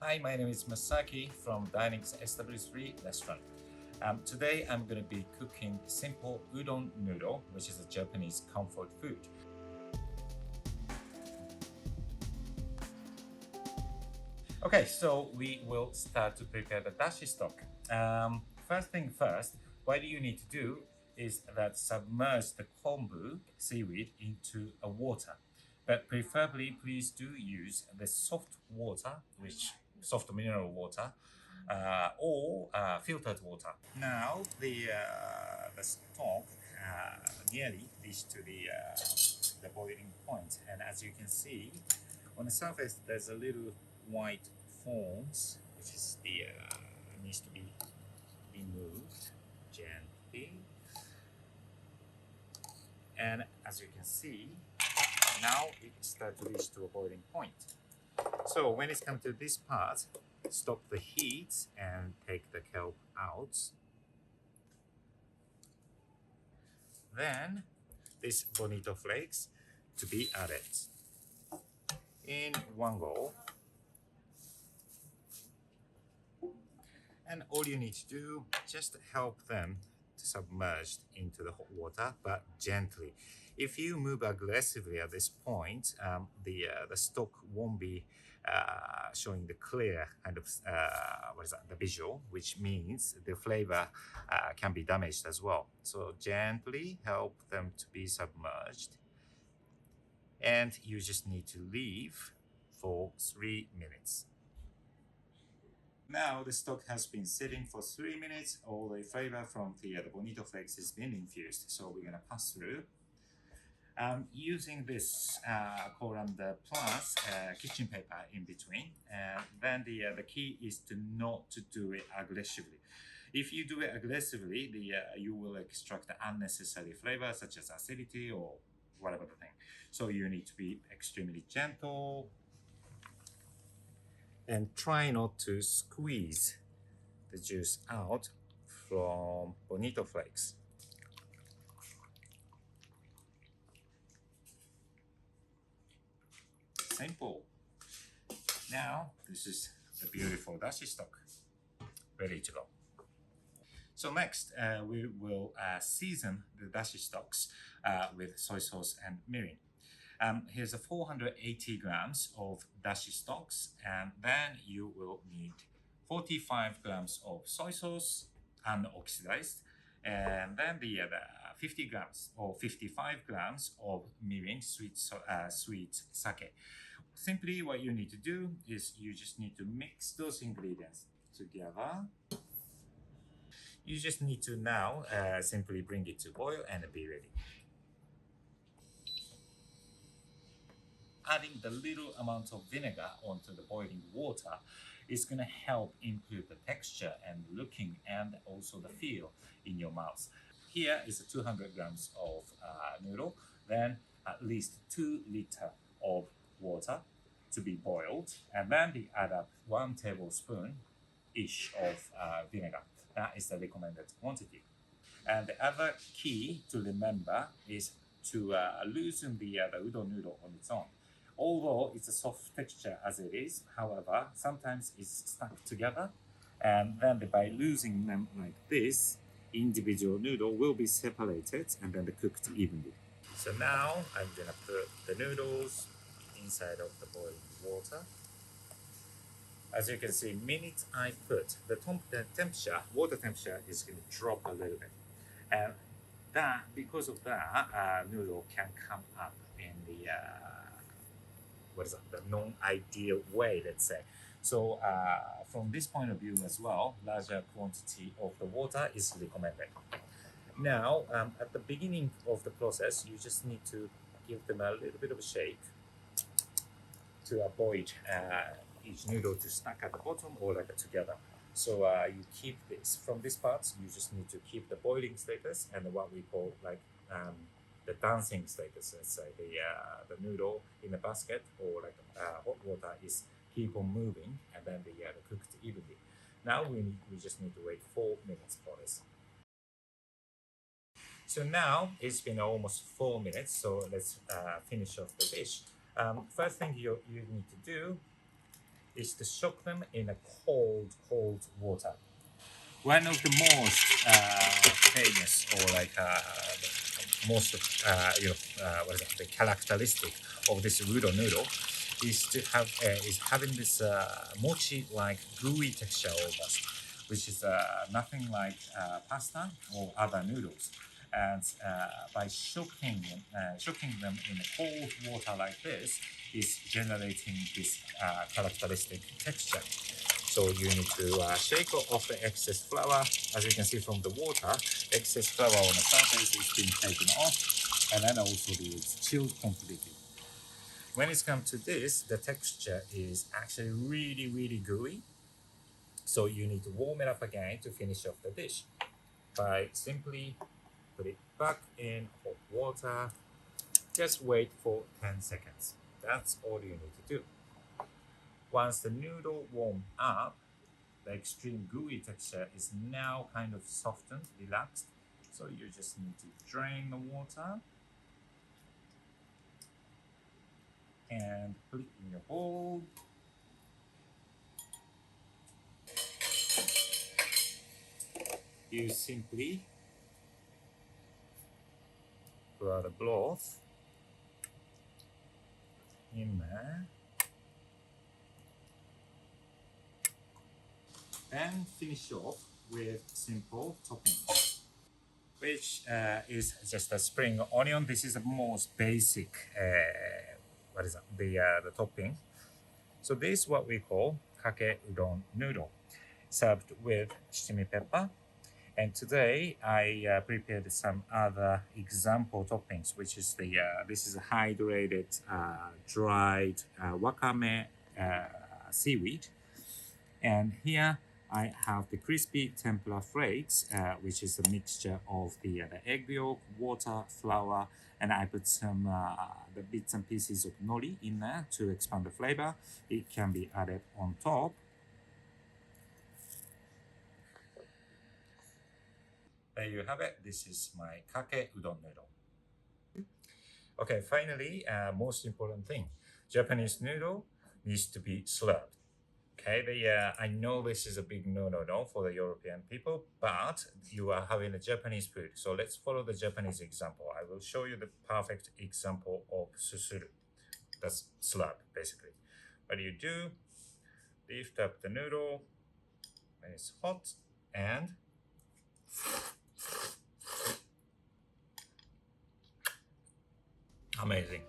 Hi, my name is Masaki from Dining's SW3 restaurant. Today I'm going to be cooking simple udon noodle, which is a Japanese comfort food. Okay, so we will start to prepare the dashi stock. First thing first, what you need to do is that submerge the kombu seaweed into a water. But preferably, please do use the soft water, which soft mineral water, or filtered water. Now the stock nearly reached to the boiling point, and as you can see, on the surface there's a little white foams, which is the needs to be removed gently. And as you can see, now it starts to reach to a boiling point. So when it's come to this part, stop the heat and take the kelp out. Then this bonito flakes to be added in one go. And all you need to do, just help them to submerge into the hot water, but gently. If you move aggressively at this point, the stock won't be showing the clear kind of the visual, which means the flavor can be damaged as well. So gently help them to be submerged, and you just need to leave for 3 minutes. Now the stock has been sitting for 3 minutes. All the flavor from the bonito flakes has been infused. So we're gonna pass through. Using this coriander plus kitchen paper in between. Then the key is to not to do it aggressively. If you do it aggressively, you will extract the unnecessary flavor such as acidity or whatever the thing. So you need to be extremely gentle. And try not to squeeze the juice out from bonito flakes. Simple. Now this is the beautiful dashi stock ready to go. So next we will season the dashi stocks with soy sauce and mirin. Here's a 480 grams of dashi stocks, and then you will need 45 grams of soy sauce unoxidized, and then the 50 grams or 55 grams of mirin, sweet sake. Simply what you need to do is you just need to mix those ingredients together. You just need to now simply bring it to boil and be ready. Adding the little amount of vinegar onto the boiling water is going to help improve the texture and looking and also the feel in your mouth. Here is 200 grams of noodle, then at least 2 liters of water to be boiled, and then we add up 1 tablespoon-ish of vinegar. That is the recommended quantity. And the other key to remember is to loosen the udon noodle on its own. Although it's a soft texture as it is, however, sometimes it's stuck together, and then by losing them like this, individual noodle will be separated and then cooked evenly. So now I'm gonna put the noodles inside of the boiling water. As you can see, minute I put the temperature, water temperature is going to drop a little bit, and that because of that, noodle can come up in the the non-ideal way, let's say. So from this point of view as well, larger quantity of the water is recommended. Now, at the beginning of the process, you just need to give them a little bit of a shake to avoid each noodle to stack at the bottom or like together. So you keep this, from this part, you just need to keep the boiling status and what we call like the dancing status. Let's say the noodle in the basket or like hot water is keep on moving, and then the cooked evenly. Now we just need to wait 4 minutes for this. So now it's been almost 4 minutes, so let's finish off the dish. First thing you need to do is to soak them in a cold water. One of the most famous or like most what is that, the characteristic of this udon noodle is to have is having this mochi like gooey texture almost, which is nothing like pasta or other noodles. And by soaking them in cold water like this is generating this characteristic texture. So you need to shake off the excess flour. As you can see from the water, excess flour on the surface is being taken off, and then also it's chilled completely. When it comes to this, the texture is actually really gooey. So you need to warm it up again to finish off the dish by simply put it back in hot water. Just wait for 10 seconds. That's all you need to do. Once the noodle warmed up, the extreme gooey texture is now kind of softened, relaxed. So you just need to drain the water and put it in your bowl. You simply pour the broth in there. And finish off with simple toppings, which is just a spring onion. This is the most basic, the topping. So this is what we call kake udon noodle, served with shichimi pepper. And today I prepared some other example toppings, which is this is a hydrated, dried wakame seaweed, and here I have the crispy tempura flakes, which is a mixture of the egg yolk, water, flour, and I put some the bits and pieces of nori in there to expand the flavor. It can be added on top. There you have it. This is my kake udon noodle. Okay, finally, most important thing, Japanese noodle needs to be slurped. Okay, I know this is a big no for the European people, but you are having a Japanese food. So let's follow the Japanese example. I will show you the perfect example of susuru. That's slurp, basically. What do? Lift up the noodle when it's hot and amazing.